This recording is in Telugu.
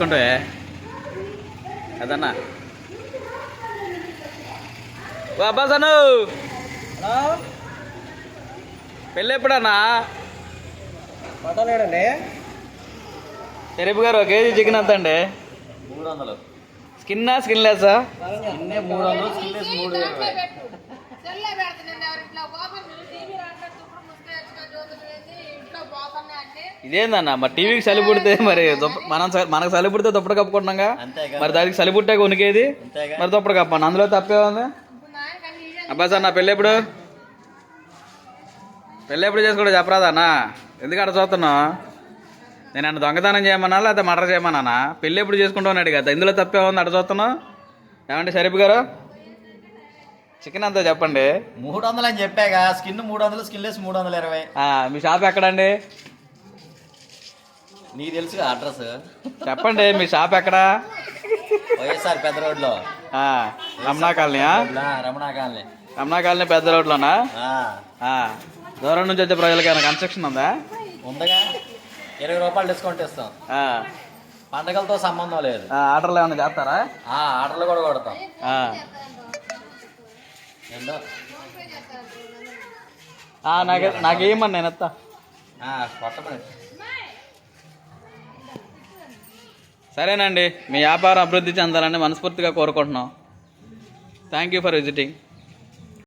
చేసుకుంటే అదన్నా ఓ అబ్బాసను పెళ్ళి ఎప్పుడన్నా పట్టలేడండి. షరీఫ్ గారు 1 కేజీ చికెన్ ఎంత అండి? 300. స్కిన్లెస్సా? 300, స్కిన్లెస్ 320. ఇదేందన్న మరి టీవీకి చలి పుడితే మరి మనకు చలి పుడితే దుప్పటి కప్పుకుంటున్నాగా, మరి దానికి చలి పుట్టాక ఉనికేది మరి దుప్పటి కప్పండి, అందులో తప్పే ఉంది. అబ్బాయి సార్ నా పెళ్ళి ఎప్పుడు చేసుకోండి చెప్పరాదన్నా? ఎందుకంటే చూస్తున్నావు నేను అన్న దొంగతనం చేయమన్నా లేకపోతే మర్డర్ చేయమన్నా? పెళ్ళి ఎప్పుడు చేసుకుంటావు అడిగా, ఇందులో తప్పే ఉంది అటు చూస్తున్నావు. ఏమంటే షరీఫ్ గారు చికెన్ అంతా చెప్పండి. 300 అని చెప్పాగా. Skin 300, skinless 320. మీ షాప్ ఎక్కడండి? నీకు తెలుసుగా అడ్రస్. చెప్పండి మీ షాప్ ఎక్కడా? వైఎస్ఆర్ పెద్ద రోడ్లో. రమణా కాలనీయా? రమణా కాలనీ పెద్ద రోడ్లోనా? దూరం నుంచి వచ్చే ప్రజలకైనా కన్స్ట్రక్షన్ ఉందా? ఉందగా. 20 రూపాయలు డిస్కౌంట్ ఇస్తాం. పండగలతో సంబంధం లేదు. ఆర్డర్లు ఏమైనా చేస్తారా? ఆర్డర్లు కూడా కొడతాం. నాకేమన్నా నేను ఎత్తా. సరేనండి, మీ వ్యాపారం అభివృద్ధి చెందాలని మనస్ఫూర్తిగా కోరుకుంటున్నాం. Thank you for visiting.